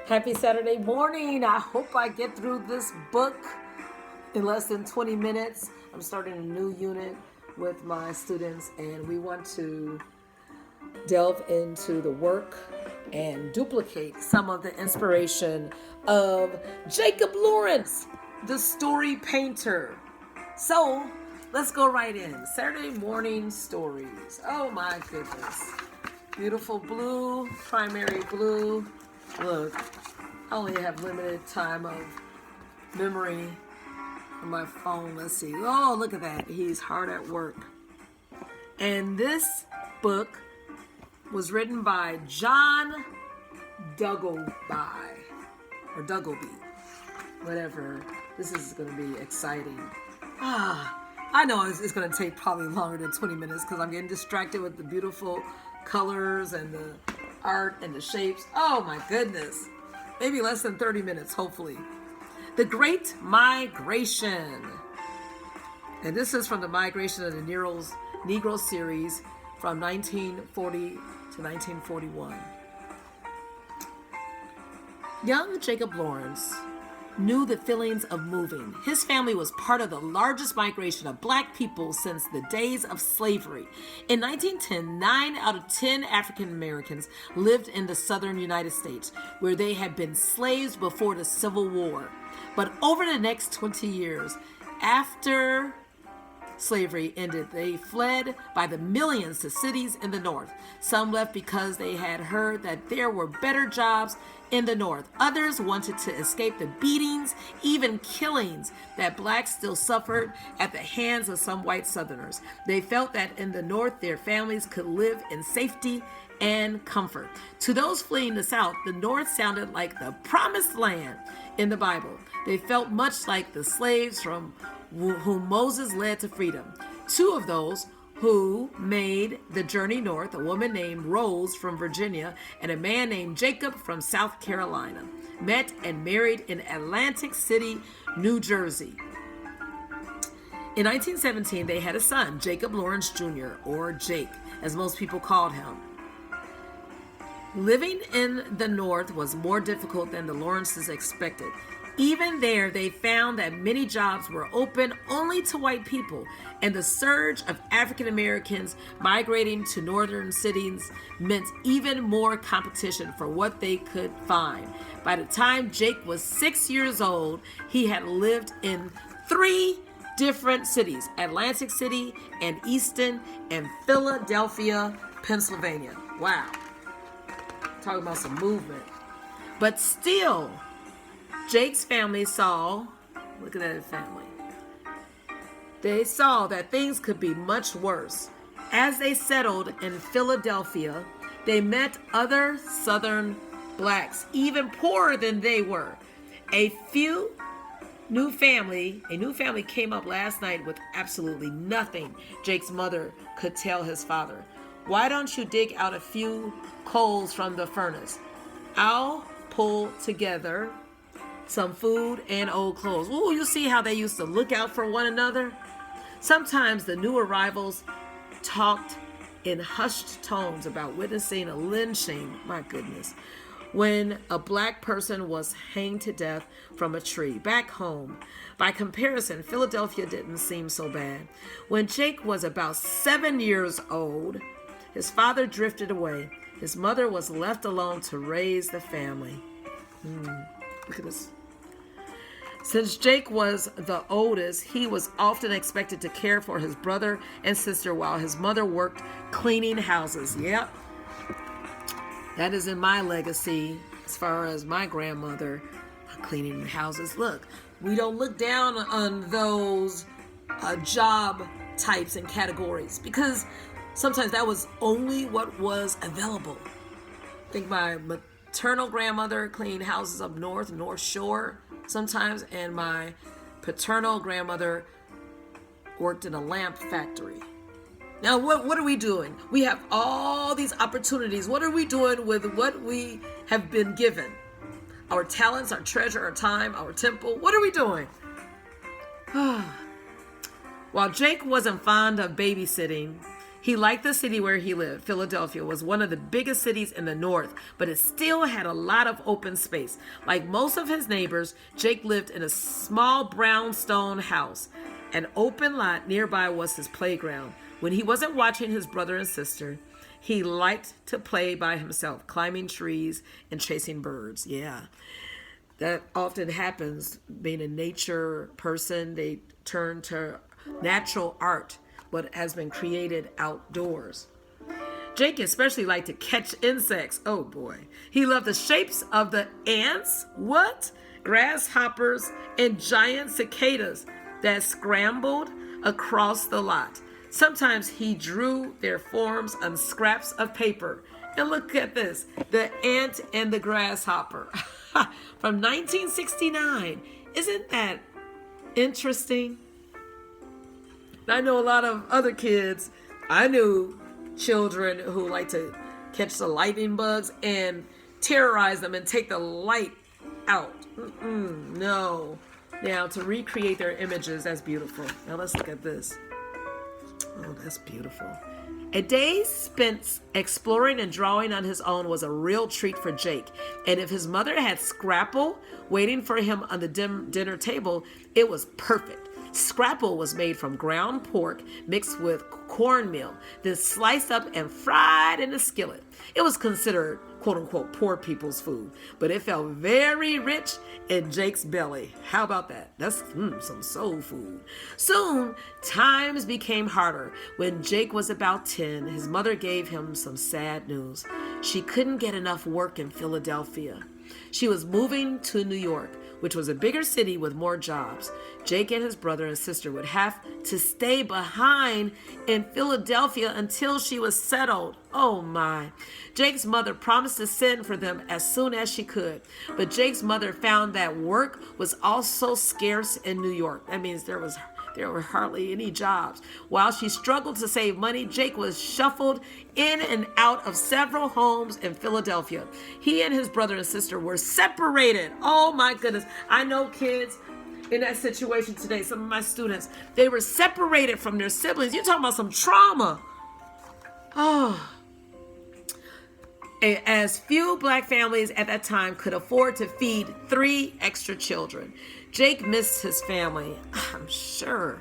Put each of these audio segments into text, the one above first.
Happy Saturday morning. I hope I get through this book in less than 20 minutes. I'm starting a new unit with my students, and we want to delve into the work and duplicate some of the inspiration of Jacob Lawrence, the story painter. So let's go right in. Saturday morning stories. Oh my goodness. Beautiful blue, primary blue. Look, I only have limited time of memory on my phone. Let's see. Oh, look at that. He's hard at work. And this book was written by John Duggleby, whatever. This is going to be exciting. I know it's going to take probably longer than 20 minutes because I'm getting distracted with the beautiful colors and the art and the shapes. Oh my goodness. Maybe less than 30 minutes, hopefully. The Great Migration. And this is from the Migration of the Negro series from 1940 to 1941. Young Jacob Lawrence knew the feelings of moving. His family was part of the largest migration of black people since the days of slavery. In 1910, 9 out of 10 African Americans lived in the southern United States, where they had been slaves before the Civil War. But over the next 20 years, after slavery ended, they fled by the millions to cities in the North. Some left because they had heard that there were better jobs in the North. Others wanted to escape the beatings, even killings, that blacks still suffered at the hands of some white Southerners. They felt that in the North, their families could live in safety and comfort. To those fleeing the South, the North sounded like the promised land in the Bible. They felt much like the slaves from whom Moses led to freedom. Two of those who made the journey north, a woman named Rose from Virginia and a man named Jacob from South Carolina, met and married in Atlantic City, New Jersey. In 1917, they had a son, Jacob Lawrence Jr., or Jake, as most people called him. Living in the North was more difficult than the Lawrences expected. Even there, they found that many jobs were open only to white people, and the surge of African Americans migrating to northern cities meant even more competition for what they could find. By the time Jake was 6 years old, he had lived in 3 different cities: Atlantic City and Easton and Philadelphia, Pennsylvania. Wow. Talking about some movement. But still, Jake's family saw, look at that family, they saw that things could be much worse. As they settled in Philadelphia, they met other Southern blacks, even poorer than they were. A new family came up last night with absolutely nothing, Jake's mother could tell his father. Why don't you dig out a few coals from the furnace? I'll pull together some food and old clothes. Ooh, you see how they used to look out for one another? Sometimes the new arrivals talked in hushed tones about witnessing a lynching, my goodness, when a black person was hanged to death from a tree back home. By comparison, Philadelphia didn't seem so bad. When Jake was about 7 years old, his father drifted away. His mother was left alone to raise the family. Look at this. Since Jake was the oldest, he was often expected to care for his brother and sister while his mother worked cleaning houses. Yep. That is in my legacy as far as my grandmother cleaning houses. Look, we don't look down on those job types and categories because sometimes that was only what was available. I think my maternal grandmother cleaned houses up North Shore sometimes, and my paternal grandmother worked in a lamp factory. Now, what are we doing? We have all these opportunities. What are we doing with what we have been given? Our talents, our treasure, our time, our temple. What are we doing? While Jake wasn't fond of babysitting, He liked the city where he lived. Philadelphia was one of the biggest cities in the North, but it still had a lot of open space. Like most of his neighbors, Jake lived in a small brownstone house. An open lot nearby was his playground. When he wasn't watching his brother and sister, he liked to play by himself, climbing trees and chasing birds. Yeah, that often happens. Being a nature person, they turn to natural art, what has been created outdoors. Jake especially liked to catch insects. Oh boy. He loved the shapes of the ants, grasshoppers, and giant cicadas that scrambled across the lot. Sometimes he drew their forms on scraps of paper. And look at this, the ant and the grasshopper from 1969. Isn't that interesting? I know a lot of other kids. I knew children who like to catch the lightning bugs and terrorize them and take the light out. No. Now, to recreate their images, that's beautiful. Now let's look at this. Oh, that's beautiful. A day spent exploring and drawing on his own was a real treat for Jake. And if his mother had Scrapple waiting for him on the dinner table, it was perfect. Scrapple was made from ground pork mixed with cornmeal, then sliced up and fried in a skillet. It was considered, quote unquote, poor people's food, but it felt very rich in Jake's belly. How about that? That's some soul food. Soon, times became harder. When Jake was about 10, his mother gave him some sad news. She couldn't get enough work in Philadelphia. She was moving to New York, which was a bigger city with more jobs. Jake and his brother and sister would have to stay behind in Philadelphia until she was settled. Oh my. Jake's mother promised to send for them as soon as she could. But Jake's mother found that work was also scarce in New York. That means there were hardly any jobs. While she struggled to save money, Jake was shuffled in and out of several homes in Philadelphia. He and his brother and sister were separated. Oh my goodness. I know kids in that situation today. Some of my students, they were separated from their siblings. You're talking about some trauma. Oh. As few black families at that time could afford to feed 3 extra children. Jake missed his family, I'm sure.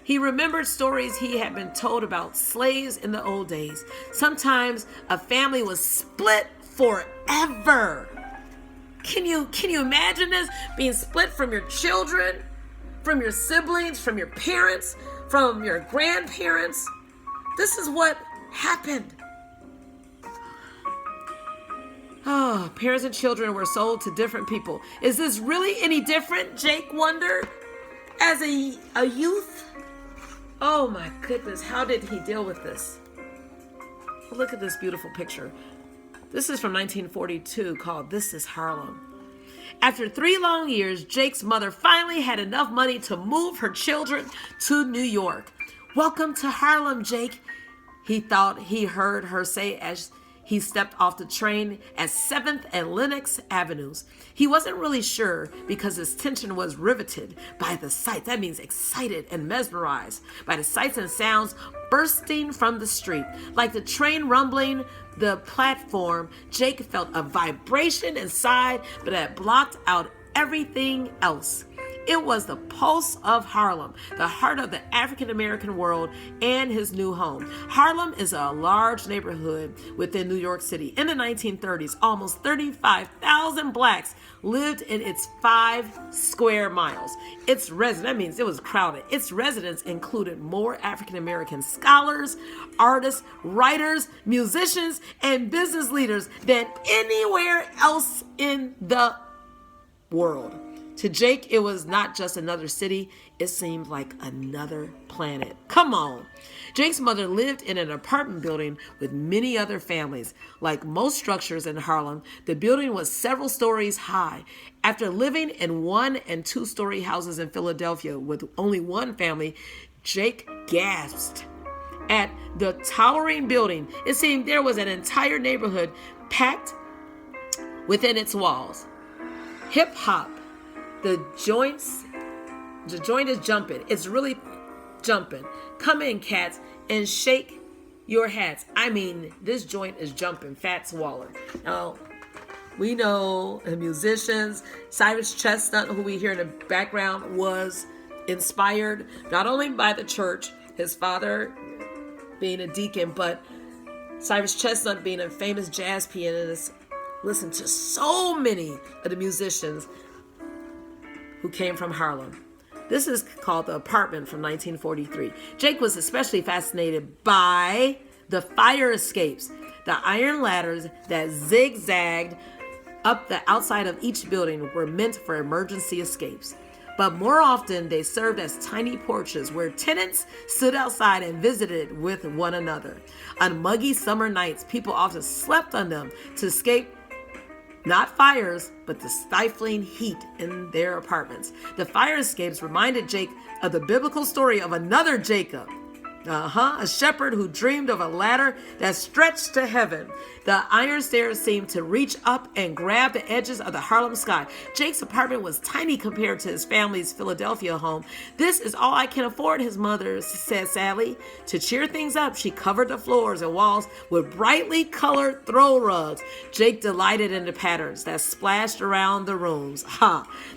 He remembered stories he had been told about slaves in the old days. Sometimes a family was split forever. Can you imagine this? Being split from your children, from your siblings, from your parents, from your grandparents. This is what happened. Oh, parents and children were sold to different people. Is this really any different, Jake wondered, as a youth? Oh my goodness, how did he deal with this? Look at this beautiful picture. This is from 1942 called This is Harlem. After 3 long years, Jake's mother finally had enough money to move her children to New York. Welcome to Harlem, Jake, he thought he heard her say as he stepped off the train at 7th and Lenox Avenues. He wasn't really sure because his attention was riveted by the sights. That means excited and mesmerized by the sights and sounds bursting from the street. Like the train rumbling the platform, Jake felt a vibration inside, but that blocked out everything else. It was the pulse of Harlem, the heart of the African American world and his new home. Harlem is a large neighborhood within New York City. In the 1930s, almost 35,000 blacks lived in its 5 square miles. That means it was crowded. Its residents included more African American scholars, artists, writers, musicians, and business leaders than anywhere else in the world. To Jake, it was not just another city, it seemed like another planet. Come on. Jake's mother lived in an apartment building with many other families. Like most structures in Harlem, the building was several stories high. After living in 1- and 2-story houses in Philadelphia with only one family, Jake gasped at the towering building. It seemed there was an entire neighborhood packed within its walls. Hip hop. The joint is jumping. It's really jumping. Come in, cats, and shake your hats. I mean, this joint is jumping. Fats Waller. Now, we know the musicians, Cyrus Chestnut, who we hear in the background, was inspired not only by the church, his father being a deacon, but Cyrus Chestnut being a famous jazz pianist, listened to so many of the musicians who came from Harlem. This is called The Apartment from 1943. Jake was especially fascinated by the fire escapes, the iron ladders that zigzagged up the outside of each building were meant for emergency escapes. But more often, they served as tiny porches where tenants stood outside and visited with one another. On muggy summer nights, people often slept on them to escape not fires, but the stifling heat in their apartments. The fire escapes reminded Jake of the biblical story of another Jacob. A shepherd who dreamed of a ladder that stretched to heaven. The iron stairs seemed to reach up and grab the edges of the Harlem sky. Jake's apartment was tiny compared to his family's Philadelphia home. "This is all I can afford," his mother said sadly. To cheer things up, she covered the floors and walls with brightly colored throw rugs. Jake delighted in the patterns that splashed around the rooms.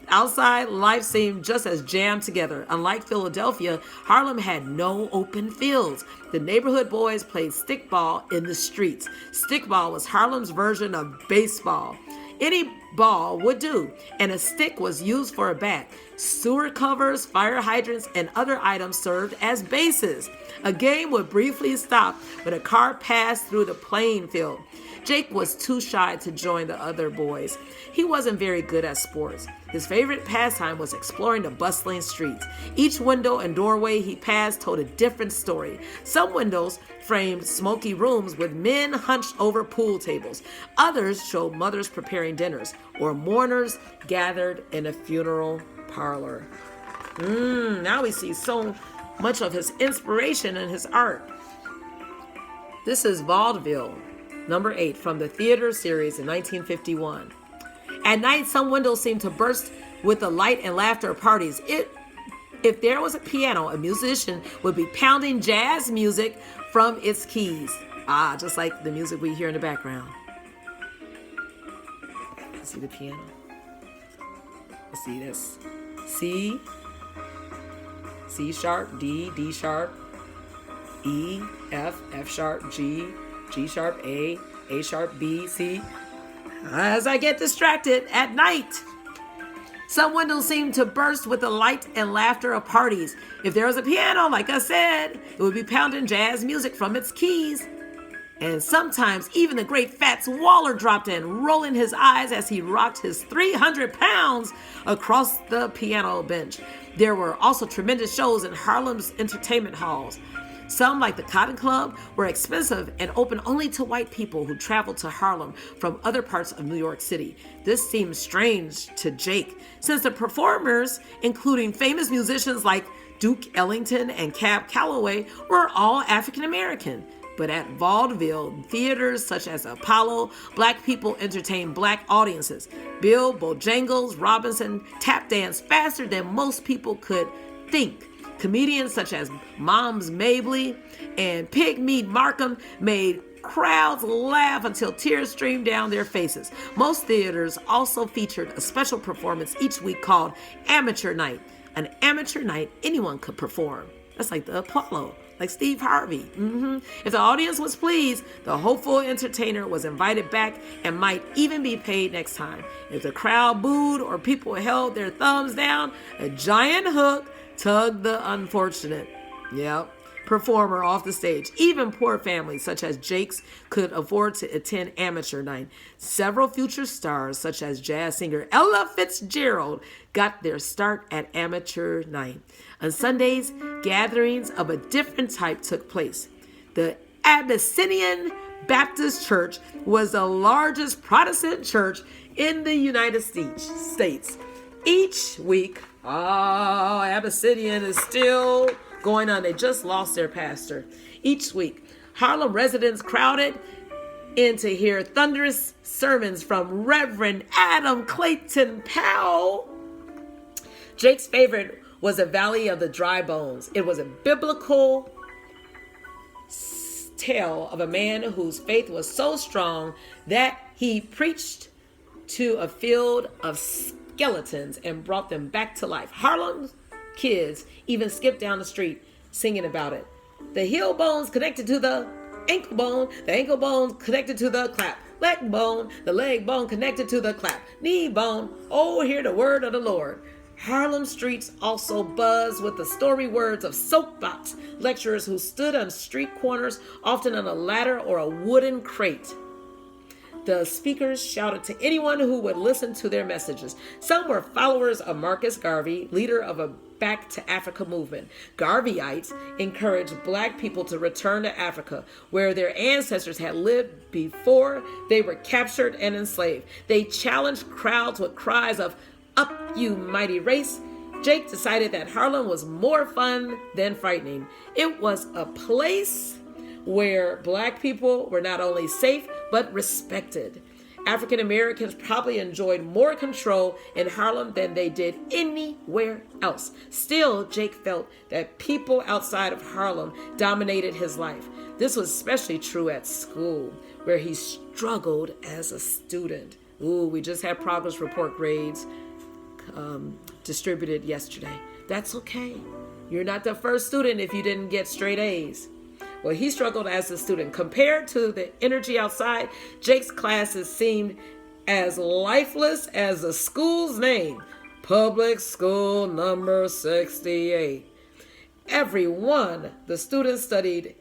Outside, life seemed just as jammed together. Unlike Philadelphia, Harlem had no open fields. The neighborhood boys played stickball in the streets. Stickball was Harlem's version of baseball. Any ball would do, and a stick was used for a bat. Sewer covers, fire hydrants, and other items served as bases. A game would briefly stop when a car passed through the playing field. Jake was too shy to join the other boys. He wasn't very good at sports. His favorite pastime was exploring the bustling streets. Each window and doorway he passed told a different story. Some windows framed smoky rooms with men hunched over pool tables. Others showed mothers preparing dinners or mourners gathered in a funeral parlor. Now we see so much of his inspiration in his art. This is Vaudeville, number 8, from the theater series in 1951. At night, some windows seemed to burst with the light and laughter of parties. If there was a piano, a musician would be pounding jazz music from its keys. Just like the music we hear in the background. Let's see the piano. Let's see this. C, C sharp, D, D sharp, E, F, F sharp, G, G sharp, A sharp, B, C. As I get distracted at night, some windows seem to burst with the light and laughter of parties. If there was a piano, like I said, it would be pounding jazz music from its keys. And sometimes even the great Fats Waller dropped in, rolling his eyes as he rocked his 300 pounds across the piano bench. There were also tremendous shows in Harlem's entertainment halls. Some, like the Cotton Club, were expensive and open only to white people who traveled to Harlem from other parts of New York City. This seemed strange to Jake, since the performers, including famous musicians like Duke Ellington and Cab Calloway, were all African American. But at vaudeville theaters such as Apollo, black people entertained black audiences. Bill Bojangles Robinson tap danced faster than most people could think. Comedians such as Moms Mabley and Pigmeat Markham made crowds laugh until tears streamed down their faces. Most theaters also featured a special performance each week called Amateur Night. An amateur night anyone could perform. That's like the Apollo, like Steve Harvey. If the audience was pleased, the hopeful entertainer was invited back and might even be paid next time. If the crowd booed or people held their thumbs down, a giant hook tugged the unfortunate performer off the stage. Even poor families such as Jake's could afford to attend amateur night. Several future stars such as jazz singer Ella Fitzgerald got their start at amateur night. On Sundays, gatherings of a different type took place. The Abyssinian Baptist Church was the largest Protestant church in the United States. Each week, Abyssinian is still going on. They just lost their pastor. Each week, Harlem residents crowded in to hear thunderous sermons from Reverend Adam Clayton Powell. Jake's favorite was the Valley of the Dry Bones. It was a biblical tale of a man whose faith was so strong that he preached to a field of skeletons and brought them back to life. Harlem's kids even skipped down the street singing about it. The heel bone's connected to the ankle bone connected to the clap. Leg bone, the leg bone connected to the clap. Knee bone, oh, hear the word of the Lord. Harlem streets also buzz with the stormy words of soapbox lecturers who stood on street corners, often on a ladder or a wooden crate. The speakers shouted to anyone who would listen to their messages. Some were followers of Marcus Garvey, leader of a Back to Africa movement. Garveyites encouraged black people to return to Africa, where their ancestors had lived before they were captured and enslaved. They challenged crowds with cries of, "Up, you mighty race." Jake decided that Harlem was more fun than frightening. It was a place where black people were not only safe, but respected. African Americans probably enjoyed more control in Harlem than they did anywhere else. Still, Jake felt that people outside of Harlem dominated his life. This was especially true at school, where he struggled as a student. Ooh, we just had progress report grades distributed yesterday. That's okay. You're not the first student if you didn't get straight A's. Well, he struggled as a student. Compared to the energy outside, Jake's classes seemed as lifeless as the school's name, Public School Number 68. Everyone the students studied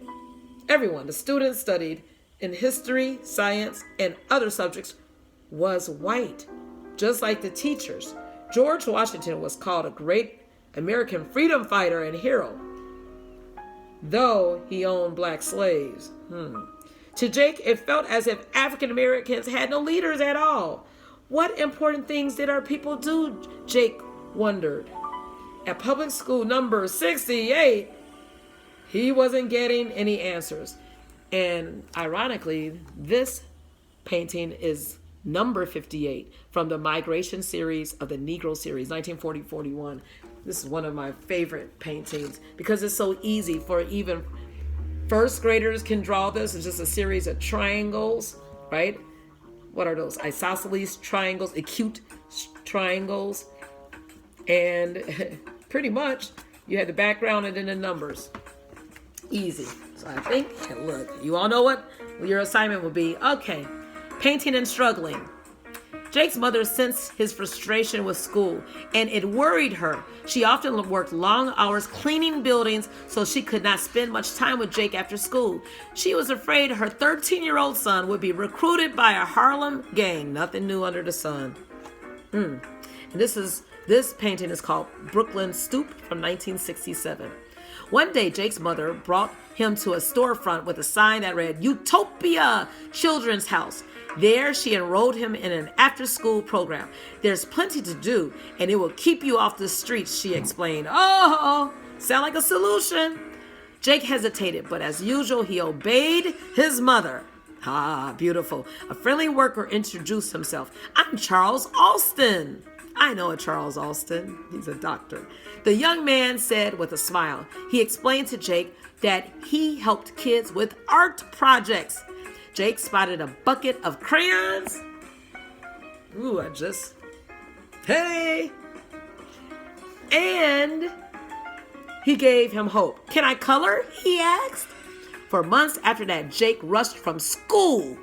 in history, science, and other subjects was white, just like the teachers. George Washington was called a great American freedom fighter and hero, though he owned black slaves. To Jake, it felt as if African Americans had no leaders at all. What important things did our people do? Jake wondered. At Public School Number 68, he wasn't getting any answers. And ironically, this painting is number 58 from the Migration series of the Negro series, 1940-41. This is one of my favorite paintings because it's so easy for even first graders can draw this. It's just a series of triangles, right? What are those? Isosceles triangles, acute triangles. And pretty much you had the background and then the numbers. Easy. So I think, look, you all know what your assignment will be. Okay, painting and struggling. Jake's mother sensed his frustration with school, and it worried her. She often worked long hours cleaning buildings so she could not spend much time with Jake after school. She was afraid her 13-year-old son would be recruited by a Harlem gang. Nothing new under the sun. And this painting is called Brooklyn Stoop from 1967. One day, Jake's mother brought him to a storefront with a sign that read, "Utopia Children's House." There, she enrolled him in an after-school program. There's plenty to do, and it will keep you off the streets, she explained. Oh, sound like a solution. Jake hesitated, but as usual, he obeyed his mother. Ah, beautiful. A friendly worker introduced himself. "I'm Charles Alston." "I know a Charles Alston. He's a doctor." The young man said with a smile. He explained to Jake that he helped kids with art projects. Jake spotted a bucket of crayons. Ooh, hey! And he gave him hope. "Can I color?" he asked. For months after that, Jake rushed from school.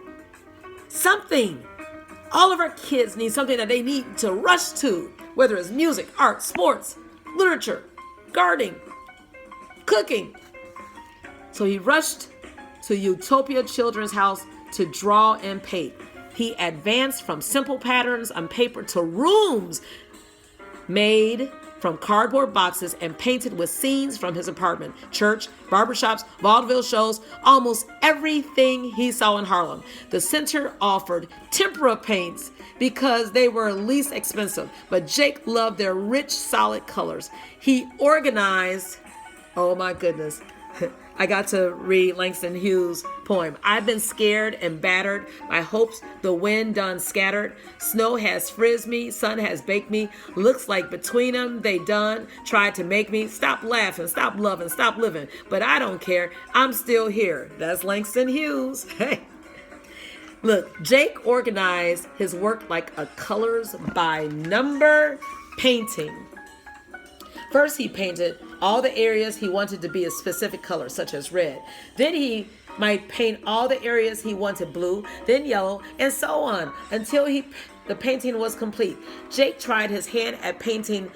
All of our kids need something that they need to rush to, whether it's music, art, sports, literature, gardening, cooking. So he rushed to Utopia Children's House to draw and paint. He advanced from simple patterns on paper to rooms made from cardboard boxes and painted with scenes from his apartment, church, barbershops, vaudeville shows, almost everything he saw in Harlem. The center offered tempera paints because they were least expensive, but Jake loved their rich, solid colors. He organized, oh my goodness, I got to read Langston Hughes' poem. I've been scared and battered. My hopes the wind done scattered. Snow has frizzed me. Sun has baked me. Looks like between them they done tried to make me stop laughing, stop loving, stop living. But I don't care. I'm still here. That's Langston Hughes. Hey. Look, Jake organized his work like a colors by number painting. First, he painted all the areas he wanted to be a specific color, such as red. Then he might paint all the areas he wanted blue, then yellow, and so on, until the painting was complete. Jake tried his hand at painting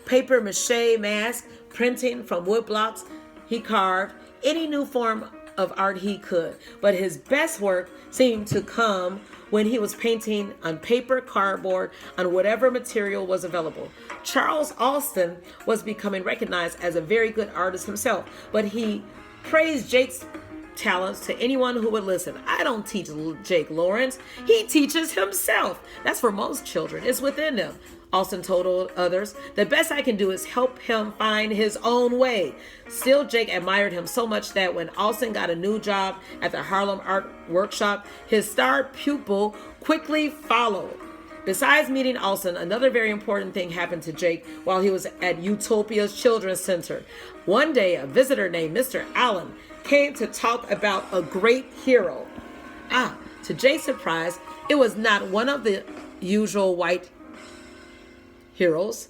paper mache masks, printing from wood blocks. He carved any new form of art he could, but his best work seemed to come when he was painting on paper, cardboard, on whatever material was available. Charles Alston was becoming recognized as a very good artist himself, but he praised Jake's talents to anyone who would listen. I don't teach Jake Lawrence. He teaches himself. That's for most children. It's within them. Alston told others, the best I can do is help him find his own way. Still, Jake admired him so much that when Alston got a new job at the Harlem Art Workshop, his star pupil quickly followed. Besides meeting Alston, another very important thing happened to Jake while he was at Utopia's Children's Center. One day, a visitor named Mr. Allen came to talk about a great hero. To Jake's surprise, it was not one of the usual white heroes,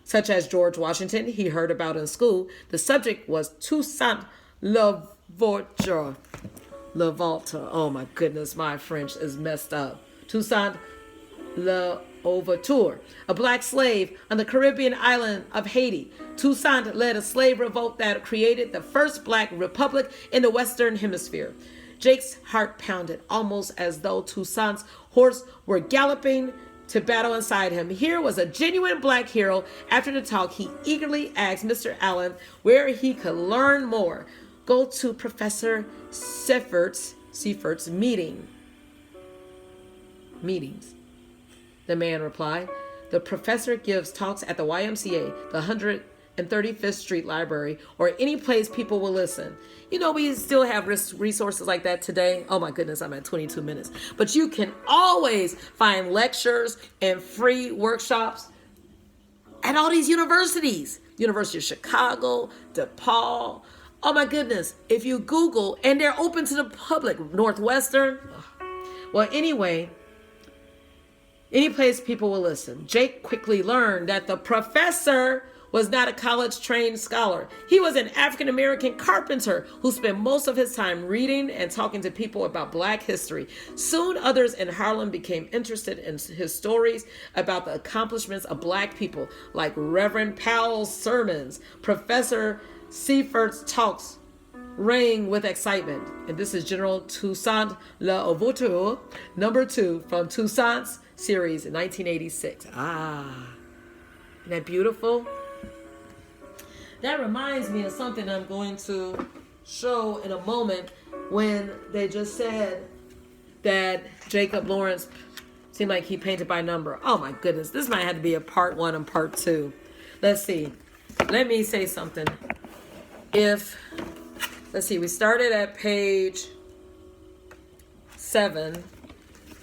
such as George Washington he heard about in school. The subject was Toussaint Louverture. Oh my goodness, my French is messed up. Toussaint Louverture, a black slave on the Caribbean island of Haiti. Toussaint led a slave revolt that created the first black republic in the Western Hemisphere. Jake's heart pounded, almost as though Toussaint's horse were galloping to battle inside him. Here was a genuine black hero. After the talk, he eagerly asked Mr. Allen where he could learn more. Go to Professor Seifert's meetings. The man replied. The professor gives talks at the YMCA, the 135th Street Library, or any place people will listen. You know, we still have resources like that today. Oh my goodness, I'm at 22 minutes. But you can always find lectures and free workshops at all these universities. University of Chicago, DePaul. Oh my goodness, if you Google, and they're open to the public, Northwestern. Well, anyway, any place people will listen. Jake quickly learned that the professor was not a college-trained scholar. He was an African-American carpenter who spent most of his time reading and talking to people about Black history. Soon, others in Harlem became interested in his stories about the accomplishments of Black people, like Reverend Powell's sermons. Professor Seifert's talks rang with excitement. And this is General Toussaint Louverture, number 2 from Toussaint's series in 1986. Isn't that beautiful? That reminds me of something I'm going to show in a moment when they just said that Jacob Lawrence seemed like he painted by number. Oh my goodness, this might have to be a part 1 and part 2. Let's see. Let me say something. Let's see, we started at page 7,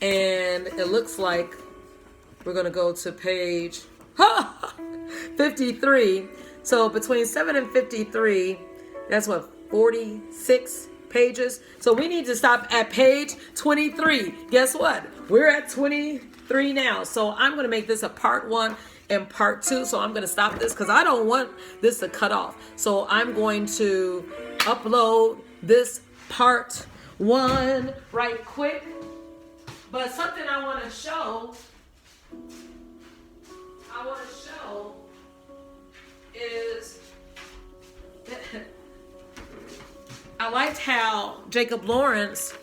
and it looks like we're going to go to page 53. So between 7 and 53, that's what, 46 pages? So we need to stop at page 23. Guess what? We're at 23 now. So I'm going to make this a part 1 and part 2. So I'm going to stop this because I don't want this to cut off. So I'm going to upload this part 1 right quick. But something I want to show is I liked how Jacob Lawrence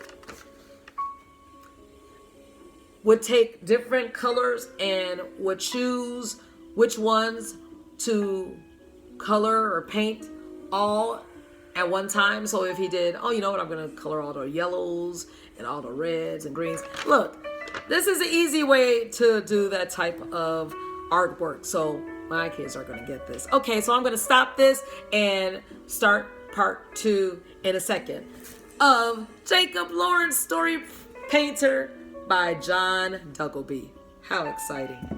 would take different colors and would choose which ones to color or paint all at one time. So if he did, you know what, I'm going to color all the yellows and all the reds and greens. Look, this is an easy way to do that type of artwork. So my kids are going to get this. Okay, so I'm going to stop this and start part 2 in a second of Jacob Lawrence Story Painter by John Duggleby. How exciting.